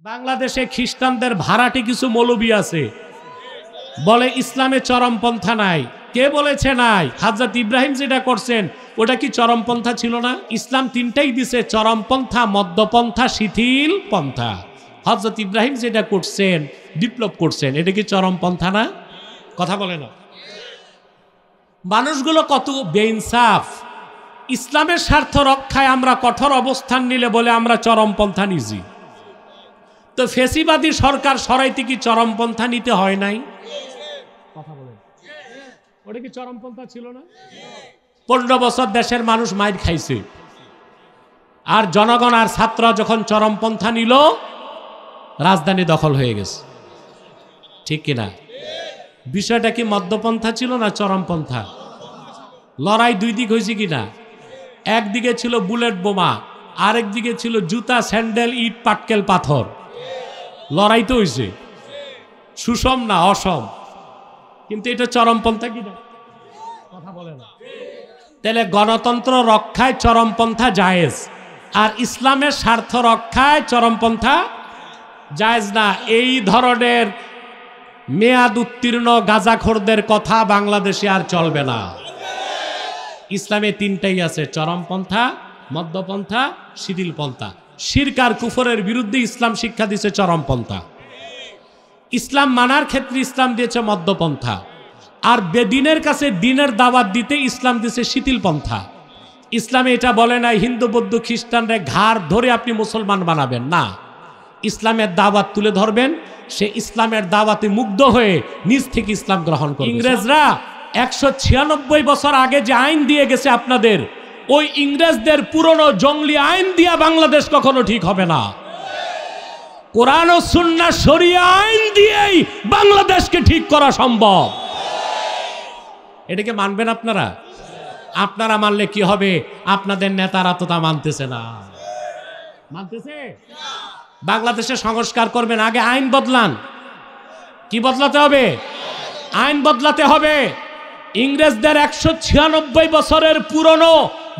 বাংলাদেশে খ্রিস্টানদের ভাড়াটে কিছু মৌলবী আছে, বলে ইসলামে চরমপন্থা নাই। কে বলেছে নাই? হযরত ইব্রাহিম যেটা করছেন ওটা কি চরমপন্থা ছিল না? ইসলাম তিনটাই দিছে, চরমপন্থা, মধ্যপন্থা, শিথিল পন্থা। হযরত ইব্রাহিম যেটা করছেন, বিপ্লব করছেন, এটা কি চরমপন্থা না? কথা বলে না। মানুষগুলো কত বেইনসাফ। ইসলামের স্বার্থ রক্ষায় আমরা কঠোর অবস্থান নিলে বলে আমরা চরমপন্থা নিজি। তো ফেসিবাদী সরকার সরাইতে কি চরমপন্থা নিতে হয় নাই? কথা বলেন, ওটা কি চরমপন্থা ছিল না? 15 বছর দেশের মানুষ মাইর খাইছে, আর জনগণ আর ছাত্র যখন চরমপন্থা নিল, রাজধানী দখল হয়ে গেছে। ঠিক কিনা? বিষয়টা কি মধ্যপন্থা ছিল না চরমপন্থা? লড়াই দুই দিক হয়েছে কিনা? একদিকে ছিল বুলেট বোমা, আরেক দিকে ছিল জুতা, স্যান্ডেল, ইট, পাটকেল, পাথর। লড়াই তো হয়েছে, সুষম না অসম, কিন্তু এটা চরমপন্থা কিনা? কথা বলে না। তাহলে গণতন্ত্র রক্ষায় চরমপন্থা জায়েজ, আর ইসলামের স্বার্থ রক্ষায় চরমপন্থা জায়েজ না। এই ধরনের মেয়াদ উত্তীর্ণ গাঁজাখোরদের কথা বাংলাদেশে আর চলবে না। ইসলামে তিনটাই আছে, চরমপন্থা, মধ্যপন্থা, শিথিল পন্থা। শিরক আর কুফরের বিরুদ্ধে ইসলাম শিক্ষা দিয়েছে চরমপন্থা। ইসলাম মানার ক্ষেত্রে ইসলাম দিয়েছে মধ্যপন্থা, আর বেদিনের কাছে দিনের দাওয়াত দিতে ইসলাম দিয়েছে শিথিল পন্থা। ইসলামে এটা বলে নাই হিন্দু বৌদ্ধ খ্রিস্টানরা ঘাড় ধরে আপনি মুসলমান বানাবেন না। ইসলামের দাওয়াত তুলে ধরবেন, সে ইসলামের দাওয়াতে মুগ্ধ হয়ে নিজ থেকে ইসলাম গ্রহণ করবে। ইংরেজরা 196 বছর আগে যে আইন দিয়ে গেছে আপনাদের, ওই ইংরেজদের পুরনো জঙ্গলি আইন দিয়া বাংলাদেশ কখনো ঠিক হবে না। কোরআন ও সুন্নাহ শরিয়া আইন দিয়েই বাংলাদেশকে ঠিক করা সম্ভব। এটাকে মানবেন আপনারা? আপনারা মানলে কি হবে? আপনাদের নেতারা তো তা মানতেছে না। মানতেছে? বাংলাদেশে সংস্কার করবেন, আগে আইন বদলান। কি বদলাতে হবে? আইন বদলাতে হবে। ইংরেজদের 196 বছরের পুরনো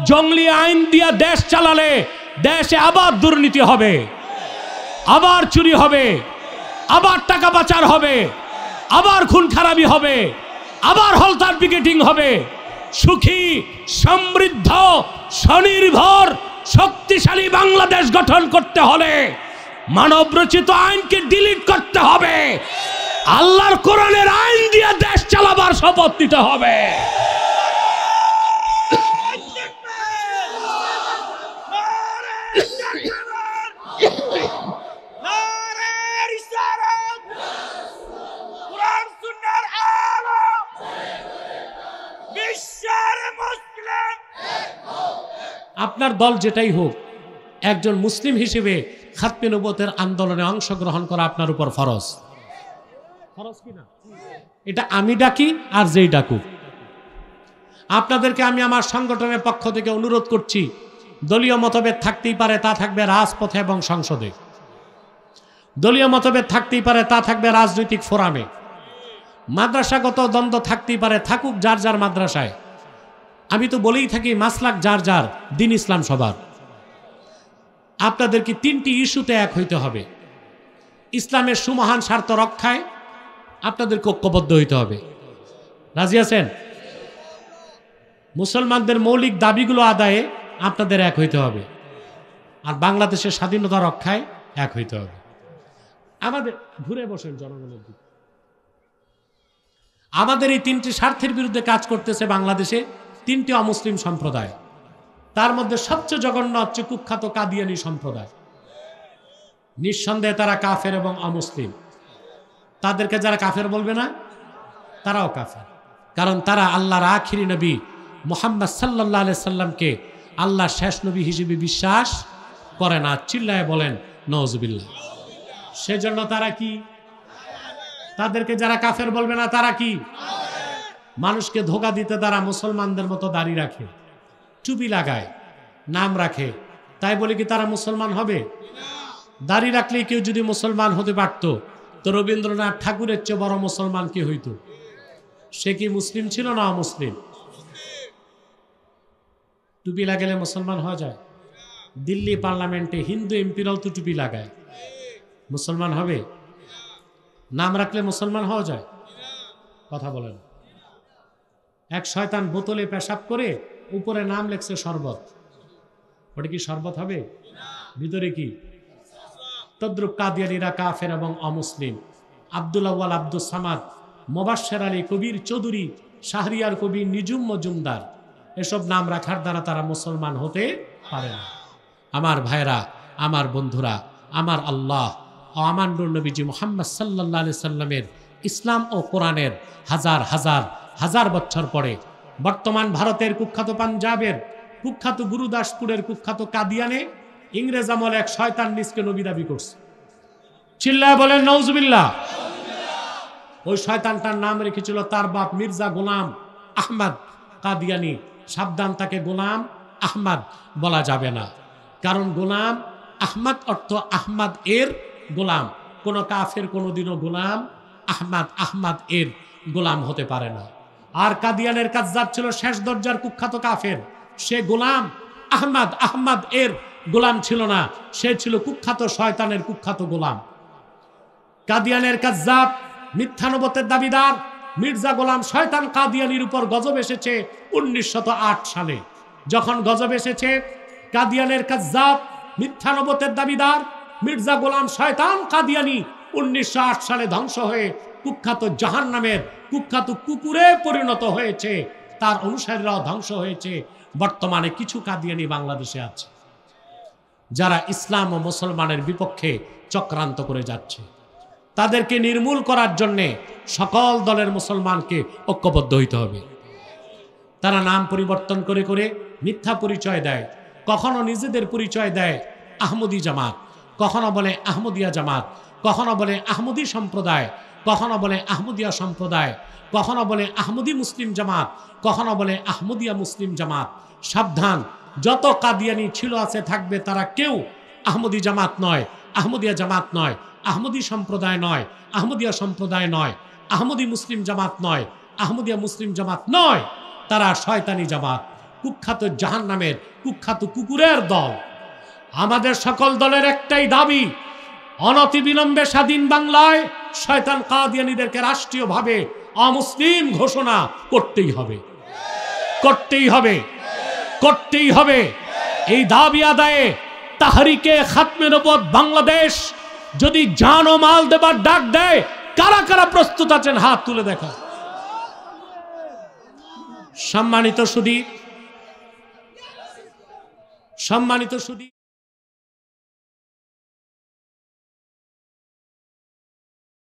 জঙ্গলি আইন দিয়ে দেশ চালালে দেশে আবার দুর্নীতি হবে, আবার চুরি হবে, আবার টাকা পাচার হবে, আবার খুন খারাপি হবে, আবার হলতার পিকেটিং হবে। সুখী, সমৃদ্ধ, স্বনির্ভর, শক্তিশালী বাংলাদেশ গঠন করতে হলে মানব রচিত আইনকে ডিলিট করতে হবে, আল্লাহর কোরআনের আইন দিয়ে দেশ চালাবার শপথ নিতে হবে। আপনার দল যেটাই হোক, একজন মুসলিম হিসেবে খাতমে নবুয়তের আন্দোলনে অংশগ্রহণ করা আপনার উপর ফরজ। ফরজ কিনা? এটা আমি ডাকি আর যেই ডাকুক। আপনাদেরকে আমি আমার সংগঠনের পক্ষ থেকে অনুরোধ করছি, দলীয় মতভেদ থাকতেই পারে, তা থাকবে রাজপথে এবং সংসদে। দলীয় মতভেদ থাকতেই পারে, তা থাকবে রাজনৈতিক ফোরামে। মাদ্রাসাগত দ্বন্দ্ব থাকতেই পারে, থাকুক যার যার মাদ্রাসায়। আমি তো বলেই থাকি মাসলাক যার যার, দিন ইসলাম সবার। আপনাদেরকে 3টি ইস্যুতে এক হইতে হবে। ইসলামের সুমহান স্বার্থ রক্ষায় আপনাদেরকে ঐক্যবদ্ধ হইতে হবে। রাজি আছেন? মুসলমানদের মৌলিক দাবিগুলো আদায়ে আপনাদের এক হইতে হবে, আর বাংলাদেশের স্বাধীনতা রক্ষায় এক হইতে হবে। আমাদের ঘুরে বসেন জনগণের দিকে। আমাদের এই 3টি স্বার্থের বিরুদ্ধে কাজ করতেছে বাংলাদেশে 3টি অমুসলিম সম্প্রদায়। তার মধ্যে সবচেয়ে জঘন্য হচ্ছে কুখ্যাত কাদিয়ানি সম্প্রদায়। নিঃসন্দেহে তারা কাফের এবং অমুসলিম। তাদেরকে যারা কাফের বলবে না, তারাও কাফের, কারণ তারা আল্লাহর আখিরি নবী মুহাম্মদ সাল্লাল্লাহু আলাইহি সাল্লামকে আল্লাহর শেষ নবী হিসেবে বিশ্বাস করে না। চিল্লায় বলেন নাউজুবিল্লাহ। সেজন্য তারা কি? তাদেরকে যারা কাফের বলবে না, তারা কি? মানুষকে ধোঁকা দিতে তারা মুসলমানদের মতো দাড়ি রাখে, টুপি লাগায়, নাম রাখে, তাই বলে কি তারা মুসলমান হবে? দাড়ি রাখলেই কেউ যদি মুসলমান হতে পারত, তো রবীন্দ্রনাথ ঠাকুরের চেয়ে বড় মুসলমান কি হইতো? সে কি মুসলিম ছিল না অমুসলিম? টুপি লাগালে মুসলমান হওয়া যায়? দিল্লি পার্লামেন্টে হিন্দু এমপিরাও তো টুপি লাগায়। মুসলমান হবে? নাম রাখলে মুসলমান হওয়া যায়? কথা বলেন। এক শয়তান বোতলে পেশাব করে উপরে নাম লেখছে শরবত, ওটা কি শরবত হবে? ভিতরে কি? তদ্রুপ কাদিয়ানীরা কাফের এবং অমুসলিম। আব্দুল আউয়াল আব্দুস সামাদ, মোবাশ্বের আলী, কবির চৌধুরী, শাহরিয়ার কবির নিজুম মজুমদার, এসব নাম রাখার দ্বারা তারা মুসলমান হতে পারে না। আমার ভাইরা, আমার বন্ধুরা, আমার আল্লাহ ও আমার নূর নবীজি মুহাম্মদ সাল্লাল্লাহু আলাইহি সাল্লামের ইসলাম ও কোরআনের হাজার হাজার হাজার বছর পরে বর্তমান ভারতের কুখ্যাত পাঞ্জাবের কুখ্যাত গুরুদাসপুরের কুখ্যাত কাদিয়ানে ইংরেজ আমলে এক শয়তান নিজকে নবী দাবি করছে। চিল্লায় বলেন নাউজুবিল্লাহ। ওই শয়তানটার নাম রেখেছিল তার বাপ মির্জা গোলাম আহমদ কাদিয়ানি। সাবধান, তাকে গোলাম আহমদ বলা যাবে না, কারণ গোলাম আহমদ অর্থ আহমদ এর গোলাম। কোন কাফের কোনোদিনও গোলাম আহমদ এর গোলাম হতে পারে না। আর কাদিয়ানের কাজ্জাব ছিল শেষ দরজার কুখ্যাত কাফের। সে গোলাম আহমদ এর গোলাম ছিল না, সে ছিল কুখ্যাত শয়তানের কুখ্যাত গোলাম। কাদিয়ানের কাজ্জাব, মিথ্যানবতের দাবিদার মির্জা গোলাম শয়তান কাদিয়ানির উপর গজব এসেছে 1908 সালে। যখন গজব এসেছে, কাদিয়ানের কাজ্জাব, মিথ্যানবতের দাবিদার মির্জা গোলাম শয়তান কাদিয়ানি 1908 সালে ধ্বংস হয়ে কুখ্যাত জাহান্নামের কুখ্যাত কুকুরে পরিণত হয়েছে। তার অনুসারীরাও ধ্বংস হয়েছে। বর্তমানে কিছু কাদিয়ানি বাংলাদেশে আছে যারা ইসলাম ও মুসলমানের বিপক্ষে চক্রান্ত করে যাচ্ছে। তাদেরকে নির্মূল করার জন্যে সকল দলের মুসলমানকে ঐক্যবদ্ধ হইতে হবে। তারা নাম পরিবর্তন করে করে মিথ্যা পরিচয় দেয়। কখনো নিজেদের পরিচয় দেয় আহমদী জামাত, কখনো বলে আহমদিয়া জামাত, কখনো বলে আহমদী সম্প্রদায়, কখনো বলে আহমদিয়া সম্প্রদায়, কখনো বলে আহমদী মুসলিম জামাত, কখনো বলে আহমদিয়া মুসলিম জামাত। সাবধান, যত কাদিয়ানি ছিল আছে থাকবে, তারা কেউ আহমদী জামাত নয়, আহমদিয়া জামাত নয়, আহমদী সম্প্রদায় নয়, আহমদিয়া সম্প্রদায় নয়, আহমদী মুসলিম জামাত নয়, আহমদিয়া মুসলিম জামাত নয়। তারা শয়তানি জামাত, কুখ্যাত জাহান্নামের কুখ্যাত কুকুরের দল। আমাদের সকল দলের একটাই দাবি, অনতিবিলম্বে স্বাধীন বাংলায় শয়তান কাদিয়ানীদেরকে রাষ্ট্রীয়ভাবে অমুসলিম ঘোষণা করতেই হবে, করতেই হবে, করতেই হবে। এই দাবি আদায়ে তাহরিকে খাতমে নবুয়ত বাংলাদেশ যদি জান ও মাল দেবার ডাক দেয়, কারা কারা প্রস্তুত আছেন হাত তুলে দেখা। সম্মানিত সুধী, সম্মানিত সুধী।